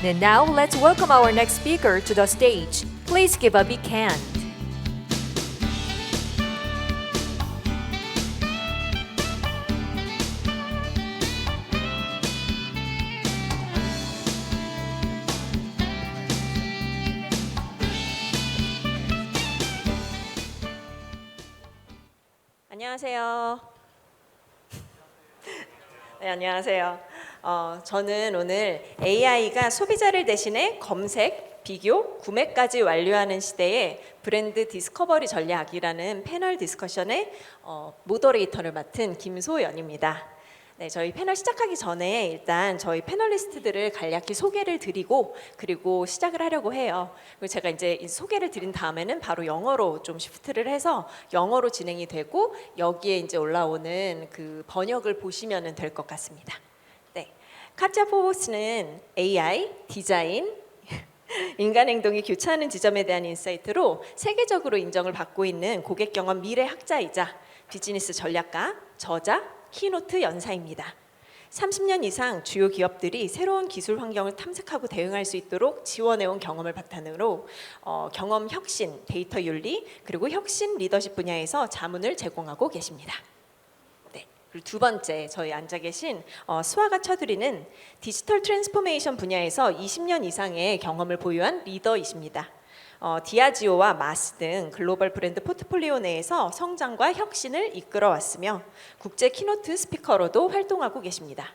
And now let's welcome our next speaker to the stage. Please give a big hand. 안녕하세요. 네, 안녕하세요. 저는 오늘 AI가 소비자를 대신해 검색, 비교, 구매까지 완료하는 시대의 브랜드 디스커버리 전략이라는 패널 디스커션의 모더레이터를 맡은 김소연입니다. 네, 저희 패널 시작하기 전에 일단 저희 패널리스트들을 간략히 소개를 드리고 그리고 시작을 하려고 해요. 그리고 제가 이제 소개를 드린 다음에는 바로 영어로 좀 시프트를 해서 영어로 진행이 되고 여기에 이제 올라오는 그 번역을 보시면 될 것 같습니다. 네, 카티아 포보스는 AI, 디자인, 인간 행동이 교차하는 지점에 대한 인사이트로 세계적으로 인정을 받고 있는 고객 경험 미래 학자이자 비즈니스 전략가, 저자, 키노트 연사입니다. 30년 이상 주요 기업들이 새로운 기술 환경을 탐색하고 대응할 수 있도록 지원해온 경험을 바탕으로 경험 혁신, 데이터 윤리, 그리고 혁신 리더십 분야에서 자문을 제공하고 계십니다. 네, 그리고 두 번째 저희 앉아 계신 스와가 처두리는 디지털 트랜스포메이션 분야에서 20년 이상의 경험을 보유한 리더이십니다. 디아지오와 마스 등 글로벌 브랜드 포트폴리오 내에서 성장과 혁신을 이끌어왔으며 국제 키노트 스피커로도 활동하고 계십니다.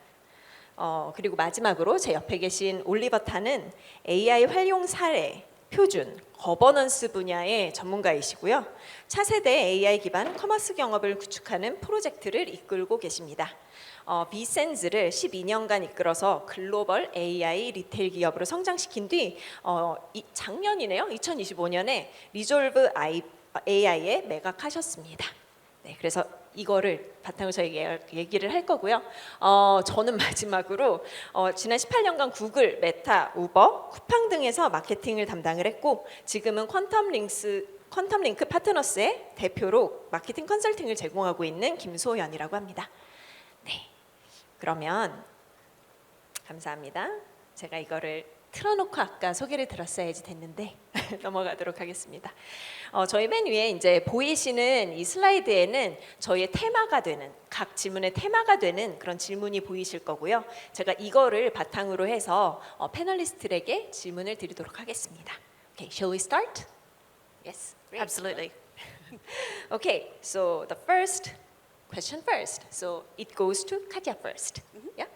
그리고 마지막으로 제 옆에 계신 올리버 탄은 AI 활용 사례, 표준, 거버넌스 분야의 전문가이시고요. 차세대 AI 기반 커머스 경업을 구축하는 프로젝트를 이끌고 계십니다. 비센즈를 12년간 이끌어서 글로벌 AI 리테일 기업으로 성장시킨 뒤 작년이네요. 2025년에 리졸브 AI에 매각하셨습니다. 네, 그래서 이거를 바탕으로 저희 얘기를 할 거고요. 저는 마지막으로 지난 18년간 구글, 메타, 우버, 쿠팡 등에서 마케팅을 담당을 했고 지금은 퀀텀링크 파트너스의 대표로 마케팅 컨설팅을 제공하고 있는 김소연이라고 합니다. 네, 그러면 감사합니다. 제가 이거를 틀어놓고 아까 소개를 들었어야지 됐는데 넘어가도록 하겠습니다. 저희 맨 위에 이제 보이시는 이 슬라이드에는 저희의 테마가 되는 각 질문의 테마가 되는 그런 질문이 보이실 거고요. 제가 이거를 바탕으로 해서 패널리스트들에게 질문을 드리도록 하겠습니다. Okay, shall we start? Yes, great. Absolutely. Okay, so the first question first. So it goes to Katya first. Yeah.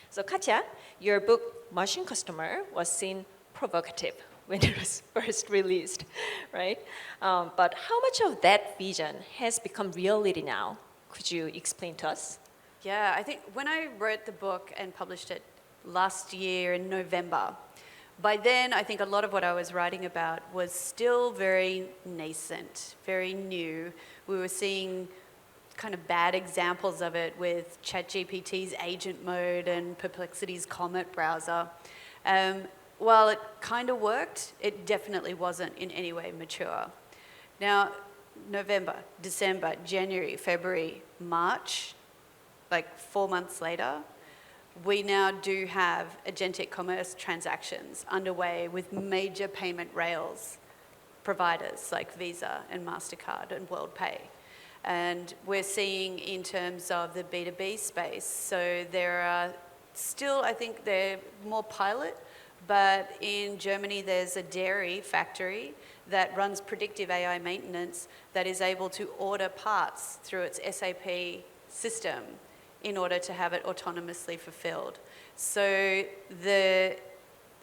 So Katya, your book Machine Customer was seen provocative when it was first released, right? But how much of that vision has become reality now? Could you explain to us? Yeah, I think when I wrote the book and published it last year in November, by then I think a lot of what I was writing about was still very nascent, very new. We were seeing kind of bad examples of it with ChatGPT's agent mode and Perplexity's Comet browser. While it kind of worked, it definitely wasn't in any way mature. Now, November, December, January, February, March, like 4 months later, we now do have agentic commerce transactions underway with major payment rails providers like Visa and MasterCard and WorldPay. And we're seeing in terms of the B2B space, so there are still, I think they're more pilot, but in Germany there's a dairy factory that runs predictive AI maintenance that is able to order parts through its SAP system in order to have it autonomously fulfilled. So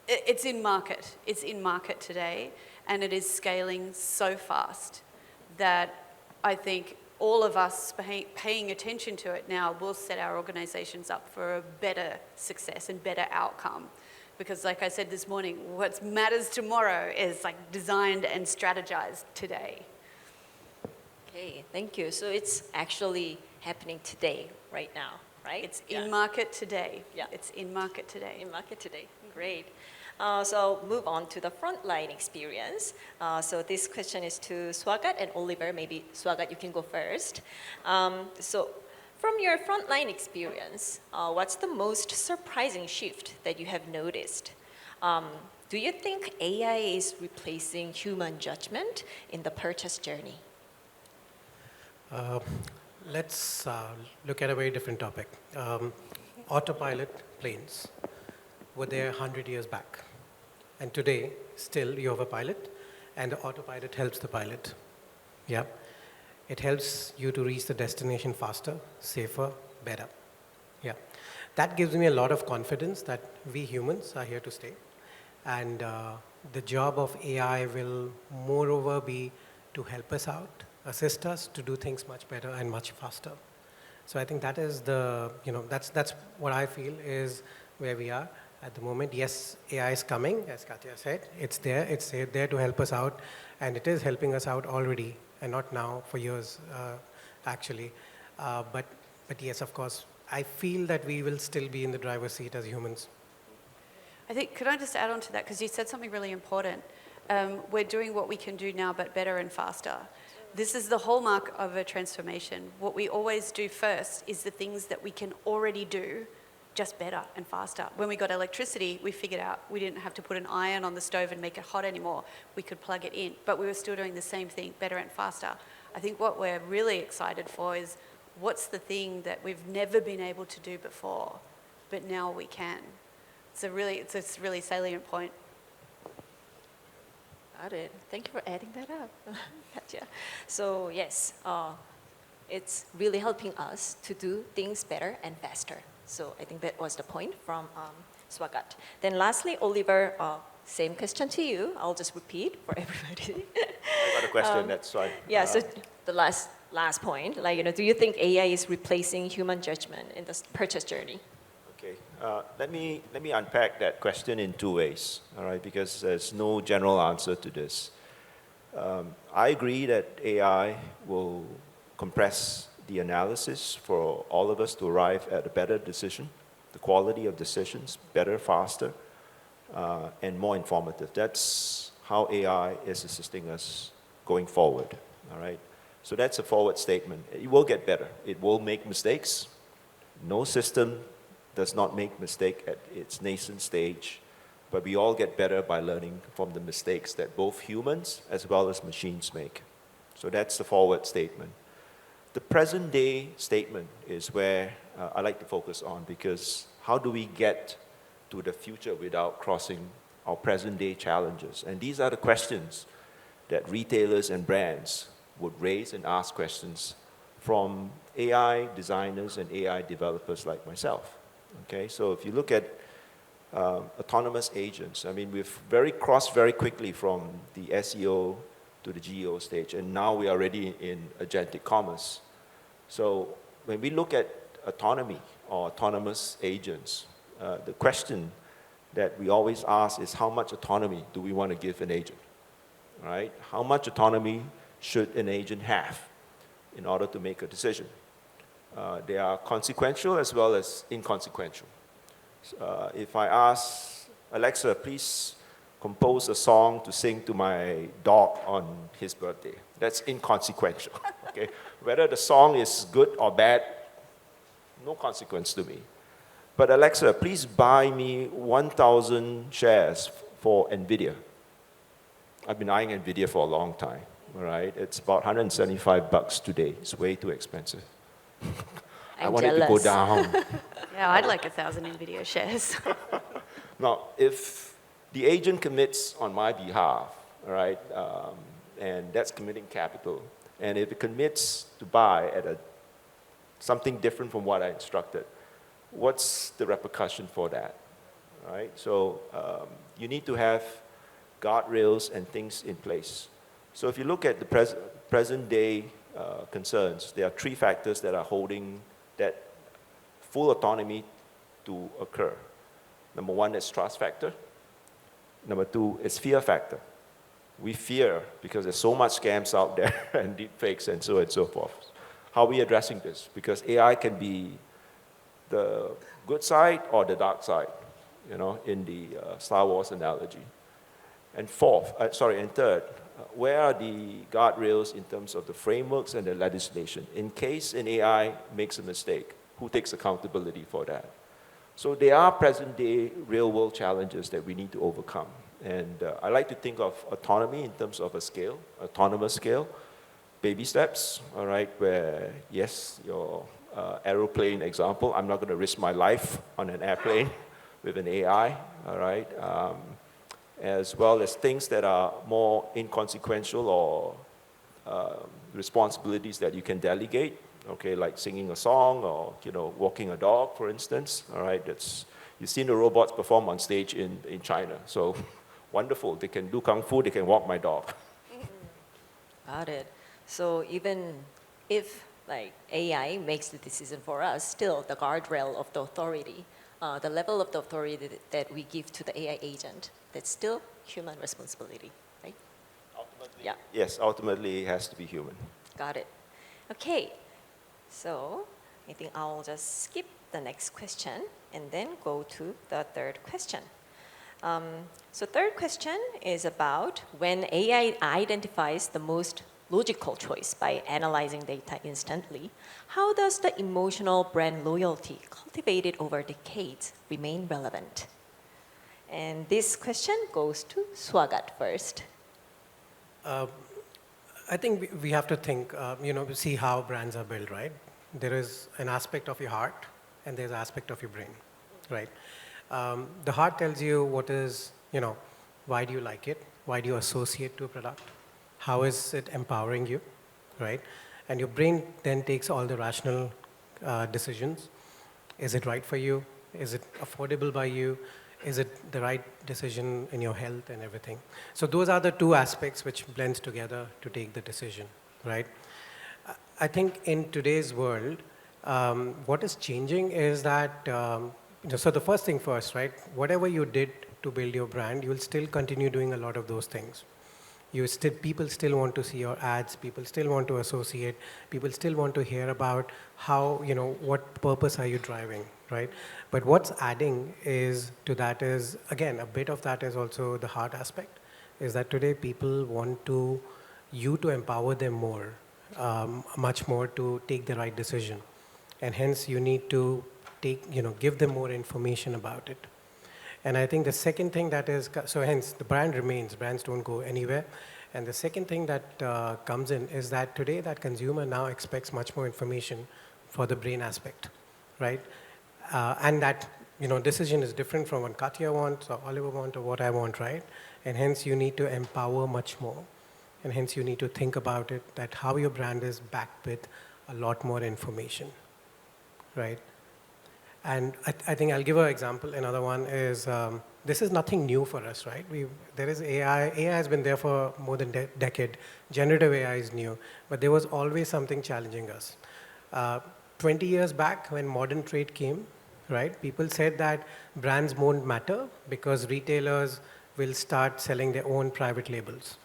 it's in market. It's in market today, and it is scaling so fast that I think all of us paying attention to it now will set our organizations up for a better success and better outcome. Because like I said this morning, what matters tomorrow is like designed and strategized today. Okay, thank you. So it's actually happening today, right now, right? It's in market today. Yeah. It's in market today. In market today, great. So move on to the frontline experience. So this question is to Swagat and Oliver. Maybe Swagat, you can go first. So from your frontline experience, what's the most surprising shift that you have noticed? Do you think AI is replacing human judgment in the purchase journey? Uh, let's look at a very different topic. Autopilot planes were there 100 years back. And today, still, you have a pilot, and the autopilot helps the pilot. Yeah. It helps you to reach the destination faster, safer, better. Yeah. That gives me a lot of confidence that we humans are here to stay. And the job of AI will moreover be to help us out, assist us to do things much better and much faster. So I think that is that's what I feel is where we are at the moment. Yes, AI is coming, as Katya said. It's there to help us out, and it is helping us out already, and not now, for years, actually. But yes, of course, I feel that we will still be in the driver's seat as humans. I think, could I just add on to that? Because you said something really important. We're doing what we can do now, but better and faster. This is the hallmark of a transformation. What we always do first is the things that we can already do, just better and faster. When we got electricity, we figured out we didn't have to put an iron on the stove and make it hot anymore. We could plug it in, but we were still doing the same thing, better and faster. I think what we're really excited for is what's the thing that we've never been able to do before, but now we can. It's a really salient point. Got it. Thank you for adding that up. Gotcha. So yes, it's really helping us to do things better and faster. So I think that was the point from Swagat. Then lastly, Oliver, same question to you. I'll just repeat for everybody. I got a question, that's why. Yeah, so the last point, do you think AI is replacing human judgment in the purchase journey? Okay, let me unpack that question in two ways, all right, because there's no general answer to this. I agree that AI will compress the analysis for all of us to arrive at a better decision, the quality of decisions, better, faster, and more informative. That's how AI is assisting us going forward, all right? So that's a forward statement. It will get better. It will make mistakes. No system does not make mistake at its nascent stage, but we all get better by learning from the mistakes that both humans as well as machines make. So that's the forward statement. The present day statement is where I like to focus on, because how do we get to the future without crossing our present day challenges? And these are the questions that retailers and brands would raise and ask questions from AI designers and AI developers like myself. Okay, so if you look at autonomous agents, I mean, we've crossed very quickly from the SEO to the GEO stage, and now we are already in agentic commerce. So when we look at autonomy or autonomous agents, the question that we always ask is, how much autonomy do we want to give an agent, right? How much autonomy should an agent have in order to make a decision? They are consequential as well as inconsequential. If I ask Alexa, please compose a song to sing to my dog on his birthday, that's inconsequential. Okay? Whether the song is good or bad, no consequence to me. But Alexa, please buy me 1,000 shares for NVIDIA. I've been eyeing NVIDIA for a long time, all right? It's about $175 today. It's way too expensive. I want it to go down. Yeah, I'd like 1,000 NVIDIA shares. Now, if the agent commits on my behalf, all right, and that's committing capital, and if it commits to buy at something different from what I instructed, what's the repercussion for that, all right? So you need to have guardrails and things in place. So if you look at the present day concerns, there are three factors that are holding that full autonomy to occur. Number one is trust factor. Number two is fear factor. We fear because there's so much scams out there and deepfakes and so on and so forth. How are we addressing this? Because AI can be the good side or the dark side, you know, in the Star Wars analogy. And third, where are the guardrails in terms of the frameworks and the legislation? In case an AI makes a mistake, who takes accountability for that? So there are present-day real-world challenges that we need to overcome. And I like to think of autonomy in terms of a scale, autonomous scale, baby steps, all right, where, yes, your aeroplane example, I'm not going to risk my life on an airplane with an AI, all right, as well as things that are more inconsequential or responsibilities that you can delegate, okay, like singing a song or, walking a dog, for instance, all right, you've seen the robots perform on stage in China, so wonderful, they can do kung fu, they can walk my dog. Got it. So even if like AI makes the decision for us, still the guardrail of the authority, the level of the authority that we give to the AI agent, that's still human responsibility, right? Ultimately, Yeah. yes, ultimately it has to be human. Got it. Okay. So I think I'll just skip the next question and then go to the third question. So third question is about when AI identifies the most logical choice by analyzing data instantly, how does the emotional brand loyalty cultivated over decades remain relevant? And this question goes to Swagat first. I think we have to think, see how brands are built, right? There is an aspect of your heart and there's an aspect of your brain, right? The heart tells you what is, why do you like it? Why do you associate to a product? How is it empowering you, right? And your brain then takes all the rational decisions. Is it right for you? Is it affordable by you? Is it the right decision in your health and everything? So those are the two aspects which blends together to take the decision, right? I think in today's world, what is changing is that, so the first thing first, right? Whatever you did to build your brand, you'll still continue doing a lot of those things. People still want to see your ads, people still want to associate, people still want to hear about how, what purpose are you driving, right? But what's adding to that is, again, a bit of that is also the heart aspect, is that today people want you to empower them more, much more to take the right decision. And hence you need to give them more information about it. And I think the second thing that is, so hence the brand remains, brands don't go anywhere. And the second thing that comes in is that today that consumer now expects much more information for the brain aspect, right? And that, decision is different from what Katya wants or Oliver wants or what I want, right? And hence you need to empower much more. And hence you need to think about it, that how your brand is backed with a lot more information, right? And I think I'll give an example. Another one is, this is nothing new for us, right? There is AI. AI has been there for more than a decade. Generative AI is new. But there was always something challenging us. 20 years back, when modern trade came, right, people said that brands won't matter because retailers will start selling their own private labels.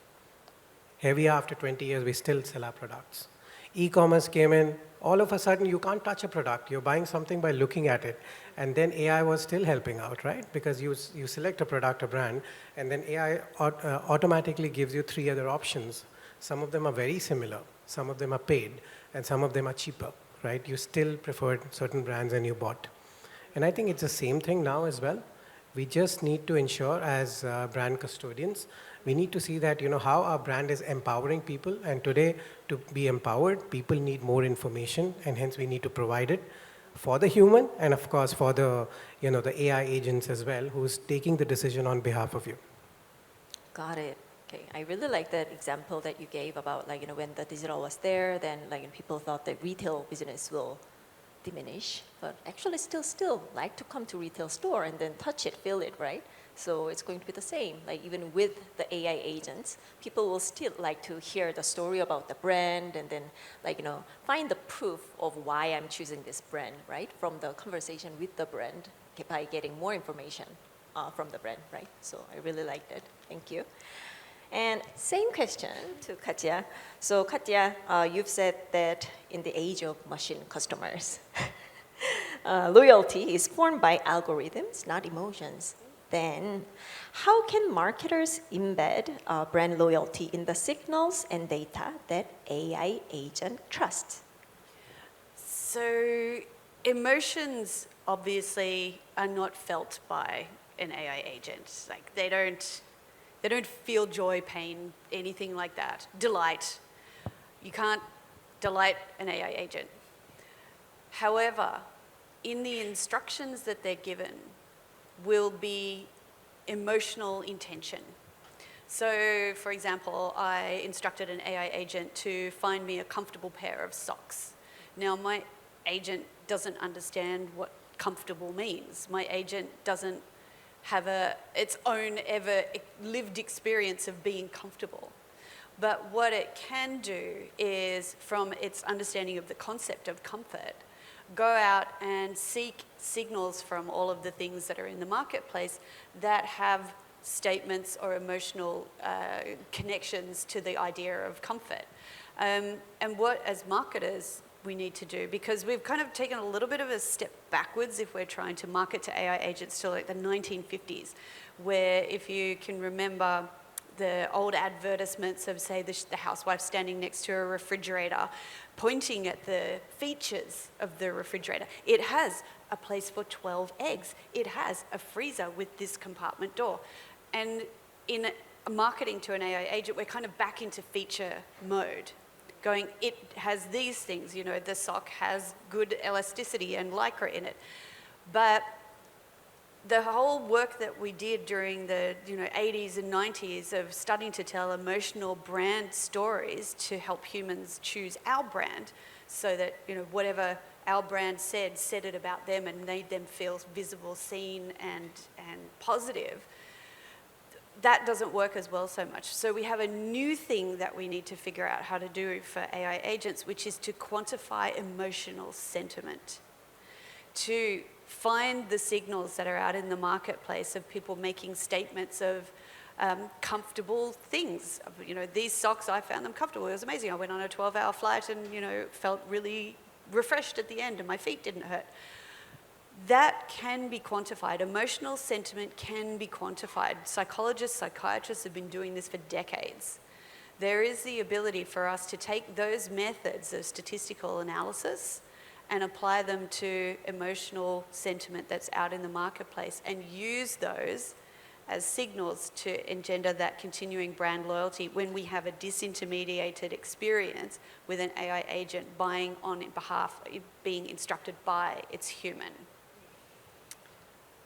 Here we are after 20 years, we still sell our products. E-commerce came in. All of a sudden, you can't touch a product. You're buying something by looking at it. And then AI was still helping out, right? Because you select a product, a brand, and then AI automatically gives you 3 other options. Some of them are very similar. Some of them are paid. And some of them are cheaper, right? You still preferred certain brands and you bought. And I think it's the same thing now as well. We just need to ensure as brand custodians, we need to see that, how our brand is empowering people. And today, to be empowered, people need more information, and hence we need to provide it for the human and, of course, for the, the AI agents as well, who's taking the decision on behalf of you. Got it. Okay, I really like that example that you gave about when the digital was there, then people thought that retail business will diminish, but actually still like to come to retail store and then touch it, feel it, right? So it's going to be the same. Even with the AI agents, people will still like to hear the story about the brand and then find the proof of why I'm choosing this brand, right? From the conversation with the brand by getting more information from the brand, right? So I really like that. Thank you. And same question to Katya. So Katya, you've said that in the age of machine customers, loyalty is formed by algorithms, not emotions. Then how can marketers embed brand loyalty in the signals and data that AI agent trusts? So emotions obviously are not felt by an AI agent. Like they don't feel joy, pain, anything like that. Delight. You can't delight an AI agent. However, in the instructions that they're given will be emotional intention. So, for example, I instructed an AI agent to find me a comfortable pair of socks. Now, my agent doesn't understand what comfortable means. My agent doesn't have its own ever lived experience of being comfortable. But what it can do is, from its understanding of the concept of comfort, go out and seek signals from all of the things that are in the marketplace that have statements or emotional connections to the idea of comfort. And what, as marketers, we need to do, because we've kind of taken a little bit of a step backwards if we're trying to market to AI agents to like the 1950s, where if you can remember the old advertisements of, say, the housewife standing next to a refrigerator, pointing at the features of the refrigerator. It has a place for 12 eggs. It has a freezer with this compartment door. And in marketing to an AI agent, we're kind of back into feature mode, going, it has these things, you know, the sock has good elasticity and Lycra in it. But the whole work that we did during the 80s and 90s of starting to tell emotional brand stories to help humans choose our brand, so that whatever our brand said it about them and made them feel visible, seen, and positive. That doesn't work as well so much. So we have a new thing that we need to figure out how to do for AI agents, which is to quantify emotional sentiment, to find the signals that are out in the marketplace of people making statements of comfortable things. These socks, I found them comfortable. It was amazing. I went on a 12-hour flight and, felt really refreshed at the end and my feet didn't hurt. That can be quantified. Emotional sentiment can be quantified. Psychologists, psychiatrists have been doing this for decades. There is the ability for us to take those methods of statistical analysis and apply them to emotional sentiment that's out in the marketplace and use those as signals to engender that continuing brand loyalty when we have a disintermediated experience with an AI agent buying on behalf, being instructed by its human.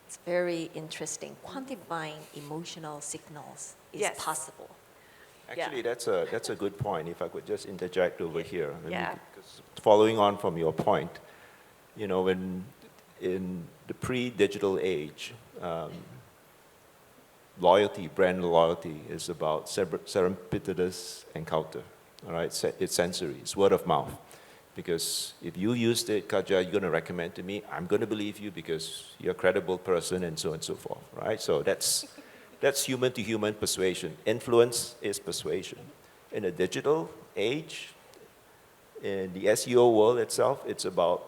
It's very interesting. Quantifying emotional signals is Yes. possible. Actually, that's a good point. If I could just interject over here. I mean, Yeah. because following on from your point, when in the pre-digital age, brand loyalty is about serendipitous encounter. All right, it's sensory, it's word of mouth. Because if you used it, Katja, you're going to recommend to me, I'm going to believe you because you're a credible person and so on and so forth, right? So that's human-to-human persuasion. Influence is persuasion. In a digital age, in the SEO world itself, it's about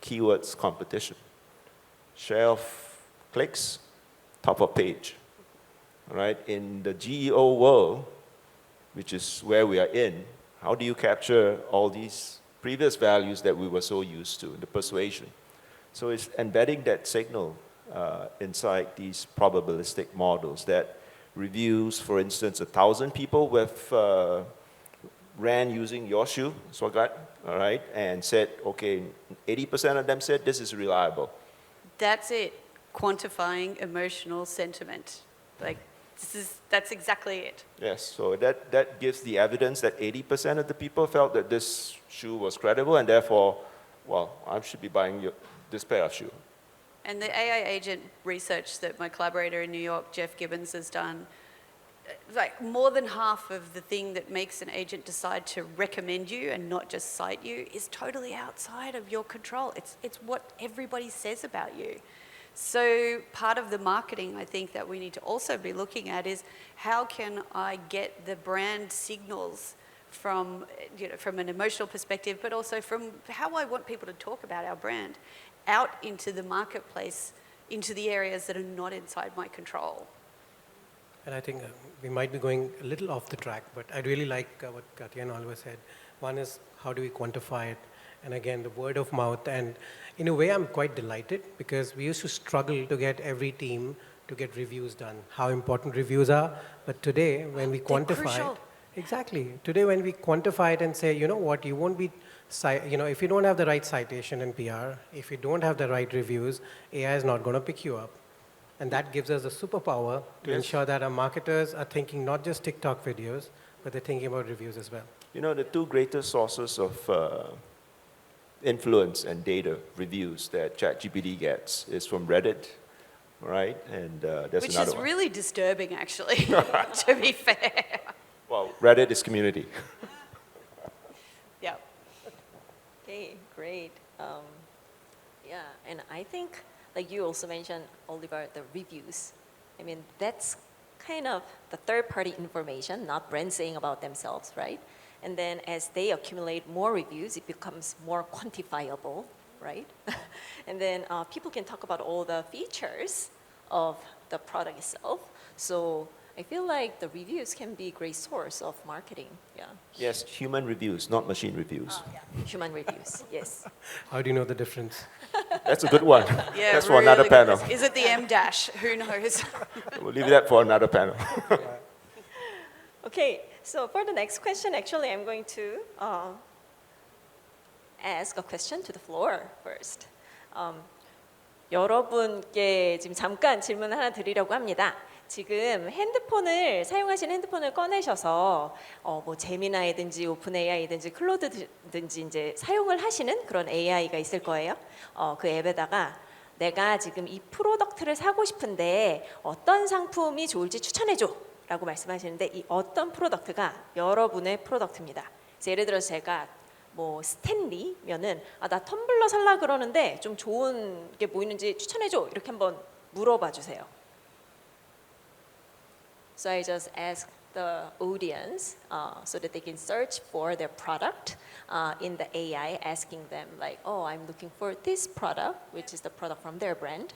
keywords competition. Share of clicks, top of page, all right? In the GEO world, which is where we are in, how do you capture all these previous values that we were so used to, the persuasion? So it's embedding that signal inside these probabilistic models that reviews, for instance, 1,000 people ran using your shoe, Swagat, all right, and said, okay, 80% of them said this is reliable. That's it, quantifying emotional sentiment. That's exactly it. Yes, so that gives the evidence that 80% of the people felt that this shoe was credible and therefore, well, I should be buying this pair of shoe. And the AI agent research that my collaborator in New York, Jeff Gibbons, has done, like more than half of the thing that makes an agent decide to recommend you and not just cite you is totally outside of your control. It's what everybody says about you. So part of the marketing, I think, that we need to also be looking at is how can I get the brand signals from an emotional perspective, but also from how I want people to talk about our brand out into the marketplace, into the areas that are not inside my control. And I think we might be going a little off the track, but I really like what Katya and Oliver said. One is how do we quantify it? And again, the word of mouth. And in a way, I'm quite delighted because we used to struggle to get every team to get reviews done, how important reviews are. But today, when we quantify crucial. it, exactly. Today, when we quantify it and say, you know what, you won't be, if you don't have the right citation in PR, if you don't have the right reviews, AI is not going to pick you up. And that gives us a superpower to Yes. ensure that our marketers are thinking not just TikTok videos, but they're thinking about reviews as well. You know, the two greatest sources of influence and data reviews that ChatGPT gets is from Reddit, right? And there's Which another is one. really disturbing, actually, to be fair. Well, Reddit is community. Yeah. Okay, great. Yeah, and I think, like you also mentioned, Oliver, the reviews. I mean, that's kind of the third-party information, not brands saying about themselves, right? And then as they accumulate more reviews, it becomes more quantifiable, right? And then people can talk about all the features of the product itself. So I feel like the reviews can be a great source of marketing. Yeah, Yes, human reviews, not machine reviews. human reviews. Yes. How do you know the difference? That's a good one. Yeah, That's for another really panel. good. Is it the M dash? Who knows? We'll leave that for another panel. Okay, so for the next question, actually, I'm going to ask a question to the floor first. 여러분께 지금 잠깐 질문 하나 드리려고 합니다. 지금 사용하시는 핸드폰을 꺼내셔서 뭐 제미나이든지 오픈 AI든지 클로드든지 이제 사용을 하시는 그런 AI가 있을 거예요. 그 앱에다가 내가 지금 이 프로덕트를 사고 싶은데 어떤 상품이 좋을지 추천해줘 라고 말씀하시는데 이 어떤 프로덕트가 여러분의 프로덕트입니다. 그래서 예를 들어서 제가 뭐 스탠리면은 나 텀블러 살라 그러는데 좀 좋은 게 뭐 있는지 추천해줘 이렇게 한번 물어봐 주세요. So I just ask the audience so that they can search for their product in the AI, asking them like, oh, I'm looking for this product, which is the product from their brand.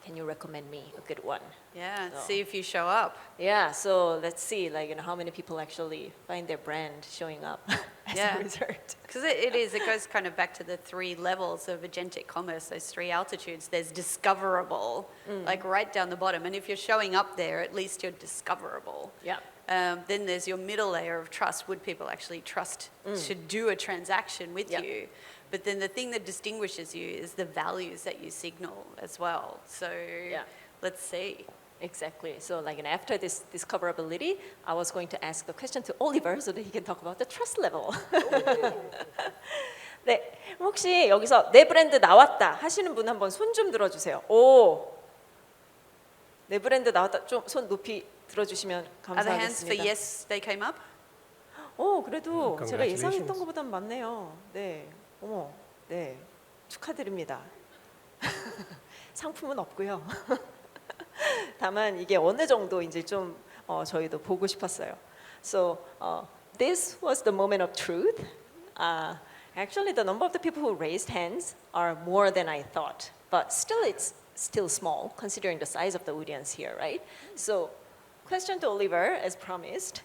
Can you recommend me a good one? Yeah, So- see if you show up. Yeah, so let's see, like, how many people actually find their brand showing up as Yeah. a result. Because it goes kind of back to the three levels of agentic commerce, those three altitudes. There's discoverable, like right down the bottom. And if you're showing up there, at least you're discoverable. Yeah. Then there's your middle layer of trust. Would people actually trust to do a transaction with Yep. you? But then the thing that distinguishes you is the values that you signal as well. So let's see. Exactly. So like after this discoverability, I was going to ask the question to Oliver so that he can talk about the trust level. 네, 혹시 여기서 내 브랜드 나왔다 하시는 분 한번 손 좀 들어주세요. 오, 내 브랜드 나왔다. 좀 손 높이 들어주시면 Are the hands for 감사하겠습니다. yes, they came up? 오, 그래도 제가 Congratulations. 예상했던 것보단 많네요. 네, 어머, 네, 축하드립니다. 상품은 없고요. 다만 이게 어느 정도 이제 좀 저희도 보고 싶었어요. So this was the moment of truth. Actually, the number of the people who raised hands are more than I thought, but still it's still small considering the size of the audience here, right? So, question to Oliver, as promised.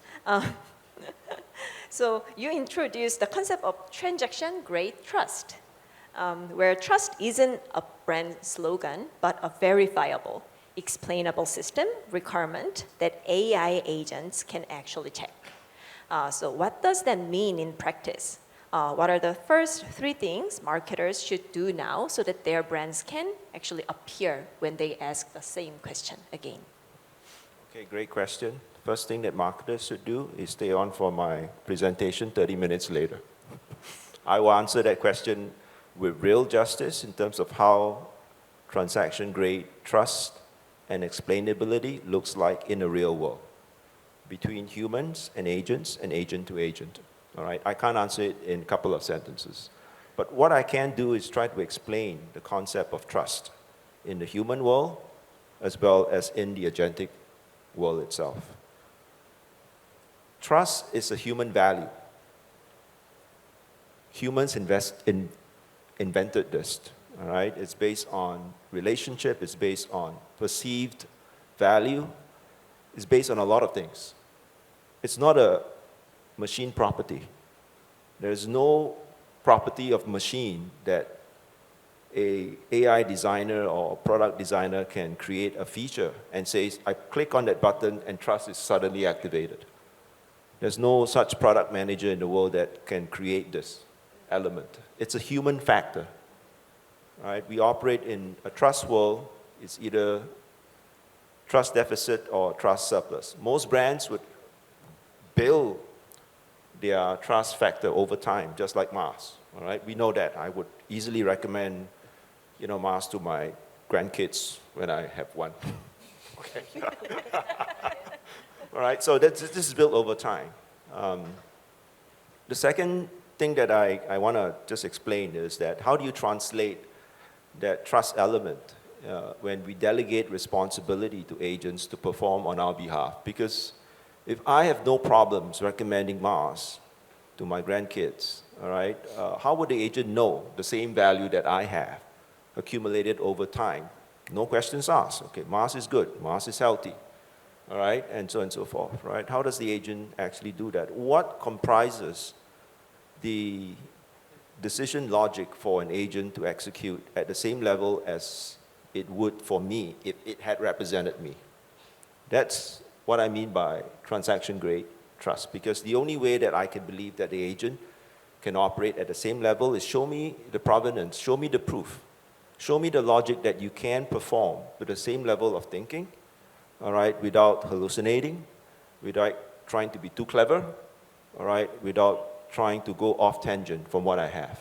So you introduced the concept of transaction-grade trust, where trust isn't a brand slogan, but a verifiable, explainable system requirement that AI agents can actually check. So what does that mean in practice? What are the first three things marketers should do now so that their brands can actually appear when they ask the same question again? Okay, great question. First thing that marketers should do is stay on for my presentation 30 minutes later. I will answer that question with real justice in terms of how transaction-grade trust and explainability looks like in the real world between humans and agent to agent. All right, I can't answer it in a couple of sentences. But what I can do is try to explain the concept of trust in the human world as well as in the agentic world itself. Trust is a human value. Humans invented this, all right? It's based on relationship, it's based on perceived value, it's based on a lot of things. It's not a machine property. There's no property of machine that a AI designer or product designer can create a feature and says, I click on that button and trust is suddenly activated. There's no such product manager in the world that can create this element. It's a human factor, right? We operate in a trust world. It's either trust deficit or trust surplus. Most brands would build their trust factor over time, just like Mars, all right? We know that. I would easily recommend, Mars to my grandkids when I have one. Okay. All right, so this is built over time. The second thing that I want to just explain is that how do you translate that trust element when we delegate responsibility to agents to perform on our behalf? Because if I have no problems recommending Mars to my grandkids, all right, how would the agent know the same value that I have accumulated over time? No questions asked. Okay, Mars is good, Mars is healthy, all right, and so on and so forth, right? How does the agent actually do that? What comprises the decision logic for an agent to execute at the same level as it would for me if it had represented me? That's what I mean by transaction-grade trust, because the only way that I can believe that the agent can operate at the same level is show me the provenance, show me the proof, show me the logic that you can perform with the same level of thinking, all right, without hallucinating, without trying to be too clever, all right, without trying to go off tangent from what I have.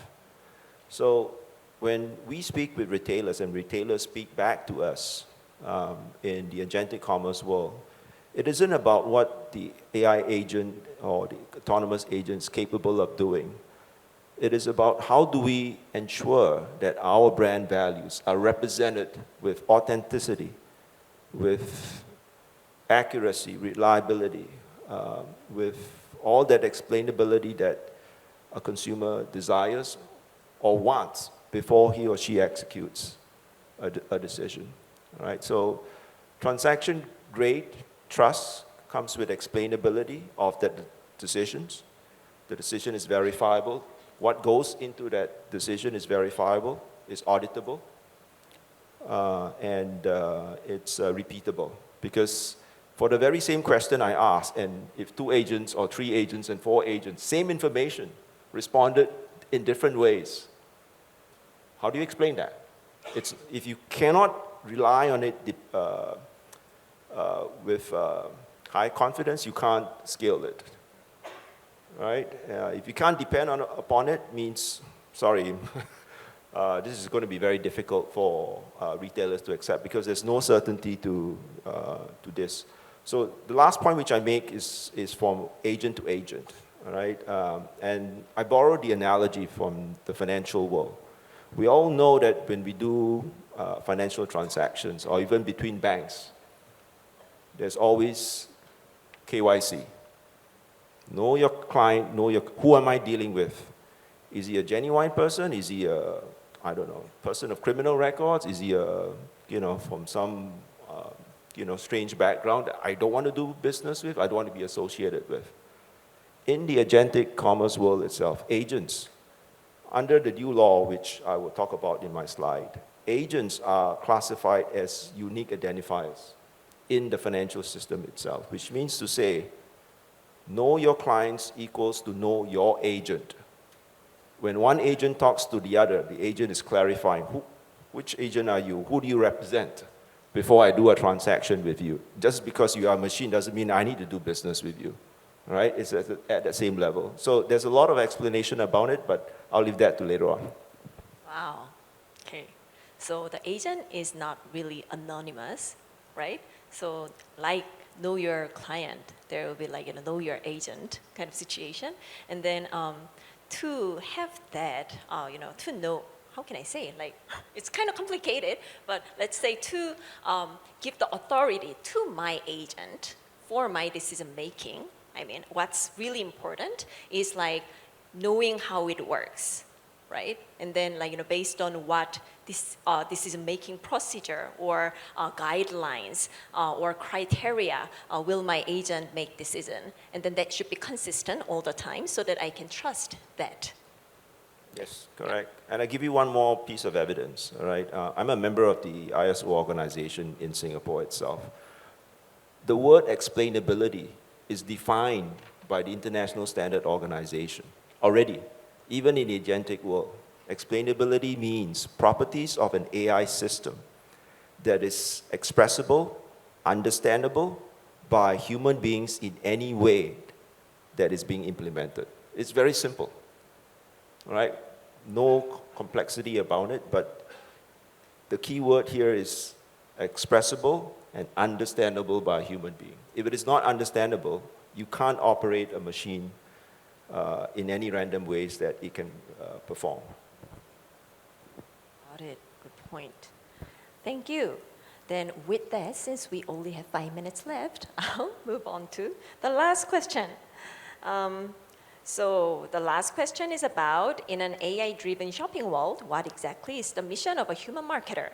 So when we speak with retailers and retailers speak back to us in the agentic commerce world, it isn't about what the AI agent or the autonomous agent is capable of doing. It is about how do we ensure that our brand values are represented with authenticity, with accuracy, reliability, with all that explainability that a consumer desires or wants before he or she executes a decision, right? So transaction-grade trust comes with explainability of the decisions. The decision is verifiable. What goes into that decision is verifiable, is auditable, and it's repeatable. Because for the very same question I asked, and if 2 agents or 3 agents and 4 agents, same information, responded in different ways, how do you explain that? If you cannot rely on it with high confidence, you can't scale it, right? If you can't depend upon it, means, sorry, this is going to be very difficult for retailers to accept because there's no certainty to this. So the last point which I make is from agent to agent, all right? And I borrowed the analogy from the financial world. We all know that when we do financial transactions or even between banks, there's always KYC. Know your client, who am I dealing with? Is he a genuine person? Is he a, I don't know, person of criminal records? Is he a, from some, strange background that I don't want to do business with, I don't want to be associated with? In the agentic commerce world itself, agents, under the new law, which I will talk about in my slide, agents are classified as unique identifiers in the financial system itself, which means to say, know your clients equals to know your agent. When one agent talks to the other, the agent is clarifying, which agent are you? Who do you represent before I do a transaction with you? Just because you are a machine doesn't mean I need to do business with you, right? It's at that same level. So there's a lot of explanation about it, but I'll leave that to later on. Wow. Okay. So the agent is not really anonymous, right? So like know your client, there will be like know your agent kind of situation. And then to have that, to know, how can I say, like, it's kind of complicated, but let's say to give the authority to my agent for my decision making, I mean, what's really important is like knowing how it works, right? And then like, based on what this decision-making procedure or guidelines or criteria will my agent make decision. And then that should be consistent all the time so that I can trust that. Yes, correct. And I give you one more piece of evidence, all right? I'm a member of the ISO organization in Singapore itself. The word explainability is defined by the International Standard Organization already, even in the agentic world. Explainability means properties of an AI system that is expressible, understandable by human beings in any way that is being implemented. It's very simple, all right? No complexity about it, but the key word here is expressible and understandable by a human being. If it is not understandable, you can't operate a machine in any random ways that it can perform. Got it. Good point. Thank you. Then with that, since we only have 5 minutes left, I'll move on to the last question. So the last question is about, in an AI-driven shopping world, what exactly is the mission of a human marketer?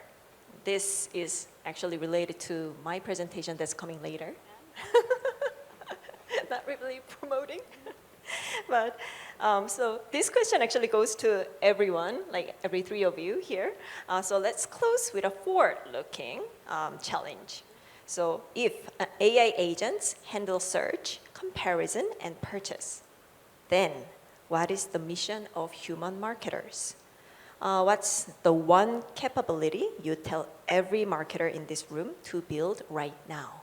This is actually related to my presentation that's coming later. Not really promoting. But so this question actually goes to everyone, like every three of you here. So let's close with a forward-looking challenge. So if AI agents handle search, comparison, and purchase, then what is the mission of human marketers? What's the one capability you tell every marketer in this room to build right now?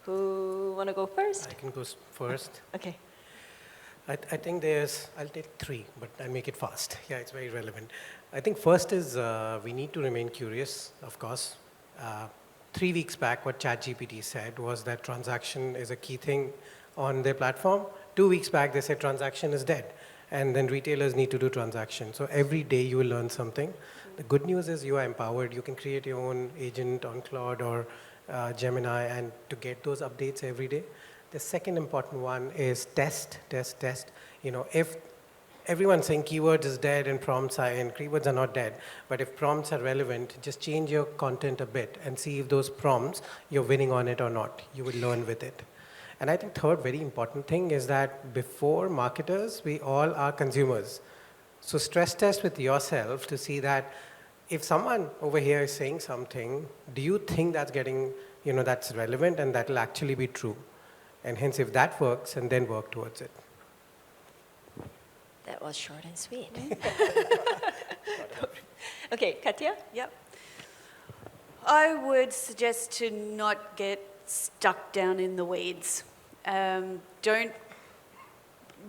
Who want to go first? I can go first. Okay. I think I'll take three, but I'll make it fast. Yeah, it's very relevant. I think first is we need to remain curious, of course. 3 weeks back, what ChatGPT said was that transaction is a key thing on their platform. 2 weeks back, they said transaction is dead. And then retailers need to do transaction. So every day you will learn something. The good news is you are empowered. You can create your own agent on Claude or Gemini and to get those updates every day. The second important one is test. You know, if everyone's saying keywords is dead and prompts are in, keywords are not dead. But if prompts are relevant, just change your content a bit and see if those prompts, you're winning on it or not. You will learn with it. And I think third very important thing is that before marketers, we all are consumers. So stress test with yourself to see that if someone over here is saying something, do you think that's getting, you know, that's relevant and that will actually be true? And hence if that works, and then work towards it. That was short and sweet. Okay, Katya? Yep. I would suggest to not get stuck down in the weeds. Don't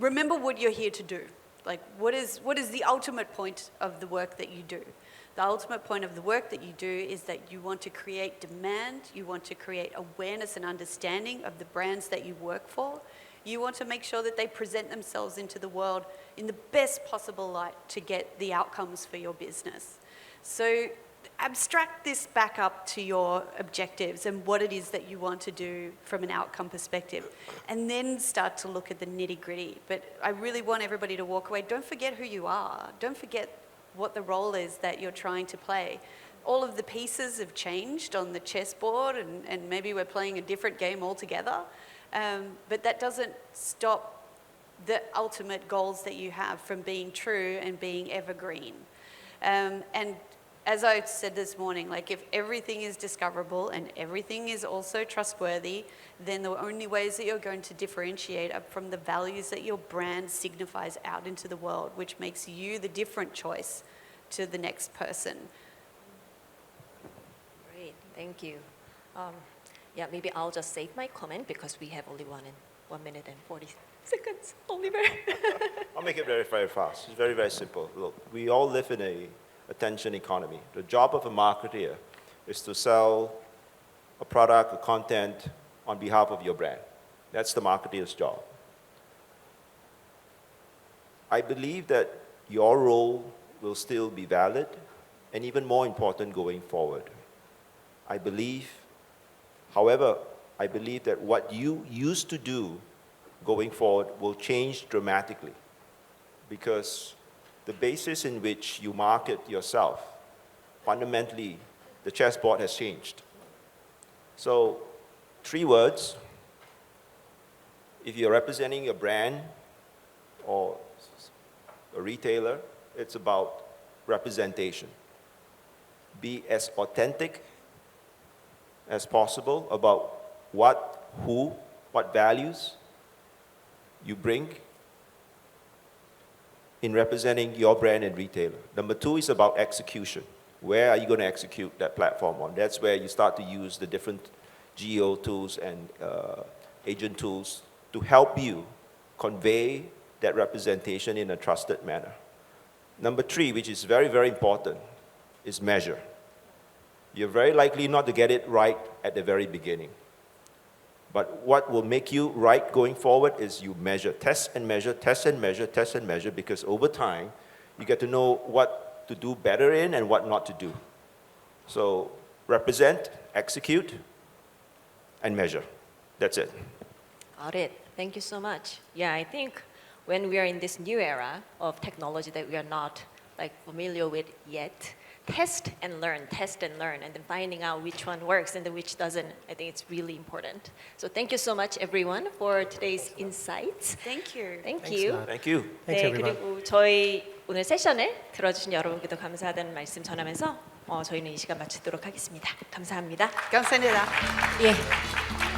remember what you're here to do. Like, what is the ultimate point of the work that you do? The ultimate point of the work that you do is that you want to create demand, you want to create awareness and understanding of the brands that you work for. You want to make sure that they present themselves into the world in the best possible light to get the outcomes for your business. So abstract this back up to your objectives and what it is that you want to do from an outcome perspective, and then start to look at the nitty-gritty. But I really want everybody to walk away. Don't forget who you are. Don't forget what the role is that you're trying to play. All of the pieces have changed on the chessboard, and maybe we're playing a different game altogether. But that doesn't stop the ultimate goals that you have from being true and being evergreen. And as I said this morning, like, if everything is discoverable and everything is also trustworthy, then the only ways that you're going to differentiate are from the values that your brand signifies out into the world, which makes you the different choice to the next person. Great, thank you. Yeah, maybe I'll just save my comment because we have only 1 minute and 40 seconds. Oliver. I'll make it very, very fast. It's very, very simple. Look, we all live in a attention economy. The job of a marketer is to sell a product, a content on behalf of your brand. That's the marketer's job. I believe that your role will still be valid and even more important going forward. However, I believe that what you used to do going forward will change dramatically, because the basis in which you market yourself, fundamentally, the chessboard has changed. So, 3 words. If you're representing a brand or a retailer, it's about representation. Be as authentic as possible about what, who, what values you bring in representing your brand and retailer. Number two is about execution. Where are you going to execute that platform on? That's where you start to use the different GEO tools and agent tools to help you convey that representation in a trusted manner. Number three, which is very, very important, is measure. You're very likely not to get it right at the very beginning. But what will make you right going forward is you measure, test and measure, test and measure, test and measure, because over time, you get to know what to do better in and what not to do. So represent, execute, and measure. That's it. Got it. Thank you so much. Yeah, I think when we are in this new era of technology that we are not like familiar with yet, test and learn, and then finding out which one works and then which doesn't. I think it's really important. So thank you so much, everyone, for today's insights. Thank you. Thank Thanks, you. Nat. Thank you. Thanks, 네, everyone. 그리고 저희 오늘 세션을 들어주신 여러분께도 감사하다는 말씀 전하면서 저희는 이 시간 마치도록 하겠습니다. 감사합니다. 감사합니다. 예.